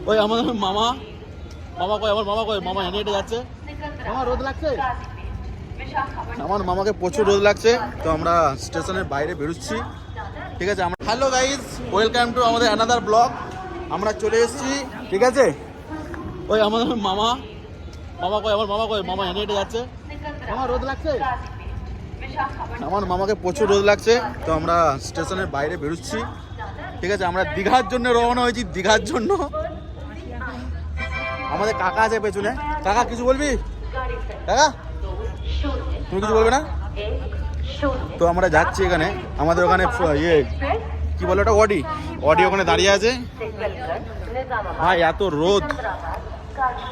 ওই আমাদের মামা কই, আমার মামা কই, মামা হেঁটে হেঁটে যাচ্ছে। আমার রোদ লাগছে, আমার মামাকে প্রচুর রোদ লাগছে, তো আমরা স্টেশনের বাইরে বেরোচ্ছি। ঠিক আছে, আমরা হ্যালো গাইজ, ওয়েলকাম টু আমাদের অ্যানাদার ব্লগ। আমরা চলে এসেছি, ঠিক আছে। ওই আমাদের মামা কই, আমার মামা কই, মামা হেঁটে হেঁটে যাচ্ছে। আমার রোদ লাগছে, আমার মামাকে প্রচুর রোদ লাগছে, তো আমরা স্টেশনের বাইরে বেরোচ্ছি। ঠিক আছে, আমরা দীঘার জন্য রওনা হয়েছি, দীঘার জন্য। আমাদের কাকা আছে পেছনে। কাকা কিছু বলবি? কাকা তুমি কিছু বলবে না? তো আমরা যাচ্ছি এখানে, আমাদের ওখানে ইয়ে কি বলে ওটা, অডি ওখানে দাঁড়িয়ে আছে। ভাই এত রোদ,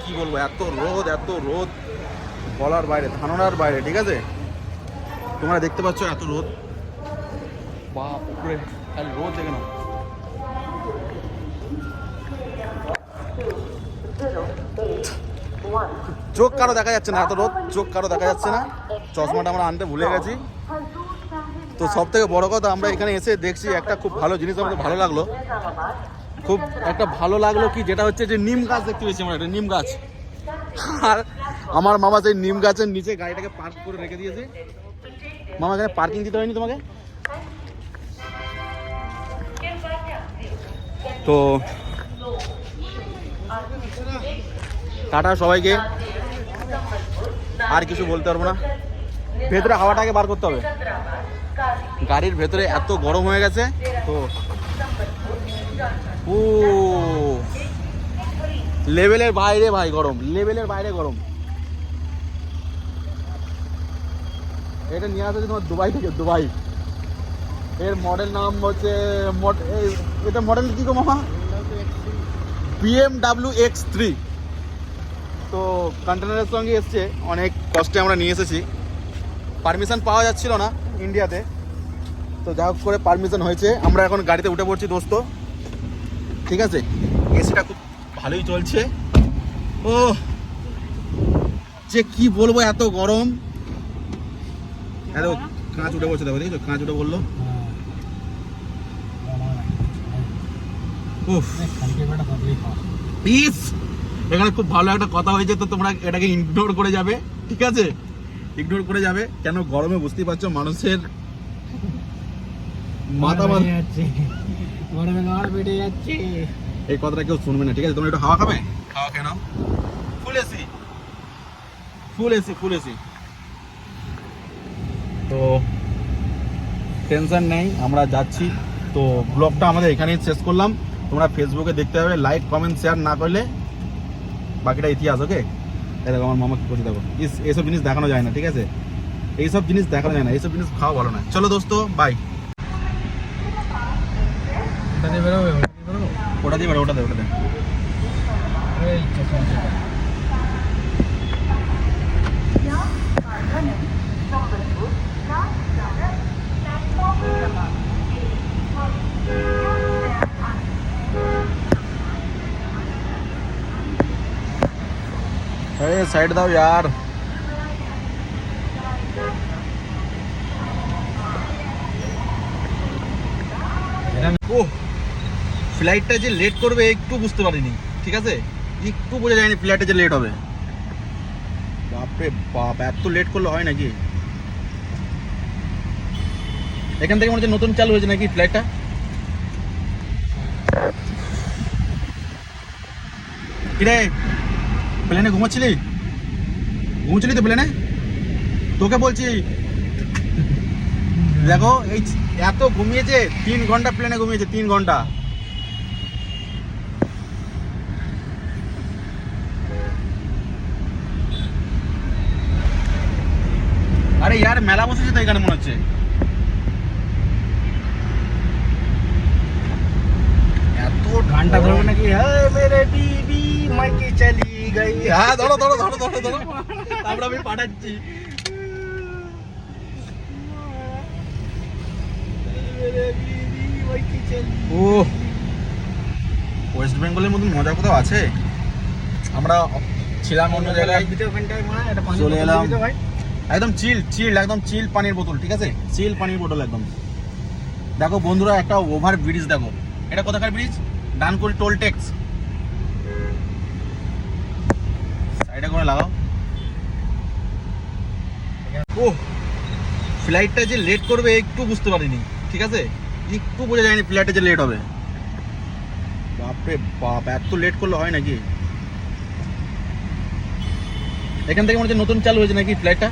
কি বলবো, এত রোদ বলার বাইরে, ধারণার বাইরে। ঠিক আছে, তোমরা দেখতে পাচ্ছ এত রোদ, বাপ রে, খালি রোদ দেখে নাও। চোখ কারো দেখা যাচ্ছে না, এত রোদ, চোখ কারো দেখা যাচ্ছে না। চশমাটা আমরা আনতে ভুলে গেছি। তো সব থেকে বড় কথা, আমরা এখানে এসে দেখছি একটা খুব ভালো জিনিস, আমাদের ভালো লাগলো, খুব একটা ভালো লাগলো কি, যেটা হচ্ছে যে নিম গাছ দেখতে পেয়েছি আমরা, একটা নিম গাছ। আর আমার মামা সেই নিম গাছের নিচে গাড়িটাকে পার্ক করে রেখে দিয়েছে। মামা এখানে পার্কিং দিতে হয়নি তোমাকে? তো টাটা সবাইকে, আর কিছু বলতে পারবো না। ভেতরে হাওয়াটাকে বার করতে হবে, গাড়ির ভেতরে এত গরম হয়ে গেছে। তো ও লেভেলের বাইরে ভাই গরম, লেভেলের বাইরে গরম। এটা নিয়ে আসা হচ্ছে তোমার দুবাই থেকে, দুবাই। এর মডেল নাম হচ্ছে, এটা মডেল কি গো মামা? BMW X3। তো কন্টেনারের সঙ্গে এসছে, অনেক কষ্টে আমরা নিয়ে এসেছি। পারমিশন পাওয়া যাচ্ছিল না ইন্ডিয়াতে, তো যা হোক করে পারমিশন হয়েছে। আমরা এখন গাড়িতে উঠে পড়ছি দোস্ত। ঠিক আছে, এসিটা খুব ভালোই চলছে। ও যে কি বলবো, এত গরম, এত কাঁচ উঠে পড়ছে, দেখো দেখছো কাঁচ উঠে বললো। প্লিজ, এখানে খুব ভালো একটা কথা হয়েছে, তো তোমরা এটাকে ইগনোর করে যাবে। ঠিক আছে, ইগনোর করে যাবে, কেন গরমে বুঝতেই পারছো মানুষের মাথা যাচ্ছে, গরমে গাড় বেড়ে যাচ্ছে। এই কথাটা কেউ শুনবে না। ঠিক আছে, তোমরা একটু হাওয়া খাবে, হাওয়া খেয়ে নাও। Full AC, full AC, full AC. তো টেনশন নেই, আমরা যাচ্ছি। তো ব্লগটা আমাদের এখানেই শেষ করলাম। তোমরা ফেসবুকে দেখতে হবে, লাইক কমেন্ট শেয়ার না করলে বাকিটা ইতিহাস। ওকে, এই দেখো আমার মামা কি করছে, দেখো। এইসব জিনিস দেখানো যায় না, ঠিক আছে, এইসব জিনিস দেখানো যায় না, এইসব জিনিস খাওয়া ভালো না। চলো দোস্ত, বাই। ওটা দিয়ে বেরো, ওটা দে, ওটা দে। साइड दाओ यार। ফ্লাইটটা যে লেট করবে একটু বুঝতে পারিনি। ঠিক আছে, একটু বোঝা যায়নি ফ্লাইটটা যে লেট হবে। বাপরে বাপ, এত লেট করলে হয় নাকি? এখান থেকে মনে হচ্ছে নতুন চালু হয়েছে নাকি ফ্লাইটটা। কিরে, প্লেনে ঘুমাচ্ছিলি তো প্লেনে? তোকে বলছি, দেখো এই এত ঘুমিয়েছে, 3 ঘন্টা প্লেনে ঘুমিয়েছে, 3 ঘন্টা। আরে ইয়ার মেলা বসেছে তো এখানে মনে হচ্ছে। এত ঘন্টা ধরবে নাকি? মেরে বিবি মাইকে চলি গই। হ্যাঁ, ধরো ধরো ধরো ধরো ধরো, তারপরে আমি পাঠাচ্ছি। ও ওয়েস্ট বেঙ্গলের মতন মজা কোথাও আছে? আমরা ছিলাম অন্য জায়গায়, চলে এলাম একদম চিল একদম চিল পানির বোতল। ঠিক আছে, চিল পানির বোতল একদম। দেখো বন্ধুরা, একটা ওভার ব্রিজ দেখো। এটা কোথাকার ব্রিজ? ডানকুল toll tax. এটা করে লাগাও। ও ফ্লাইটটা যে লেট করবে একটু বুঝতে পারিনি, ঠিক আছে, একটু বোঝা যায়নি ফ্লাইটটা যে লেট হবে। বাপরে বাপ, এত লেট করলে হয় নাকি? এখান থেকে মনে হচ্ছে নতুন চালু হয়েছে নাকি ফ্লাইটটা।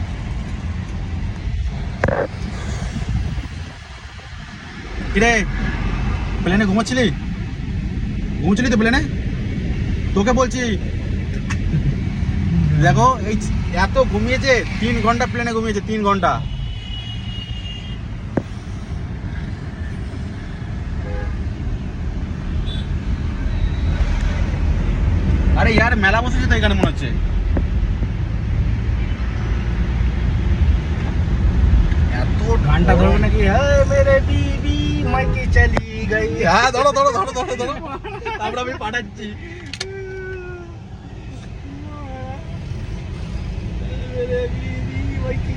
কিরে প্লেনে ঘুমাচ্ছিলি? ঘুমছিলি তো প্লেনে? তোকে বলছি দেখো, এই এত ঘুমিয়েছে, 3 ঘন্টা প্লেনে ঘুমিয়েছে, 3 ঘন্টা। আরে ইয়ার মেলা বসেছে তো এখানে মনে হচ্ছে। এত ঘন্টা ধরবে নাকি? হ্যাঁ মেরে বিবি মাইকে চলি গই। হ্যাঁ ধরো ধরো ধরো ধরো ধরো, তারপরে আমি পাঠাচ্ছি। মেরে বিবি মাইকে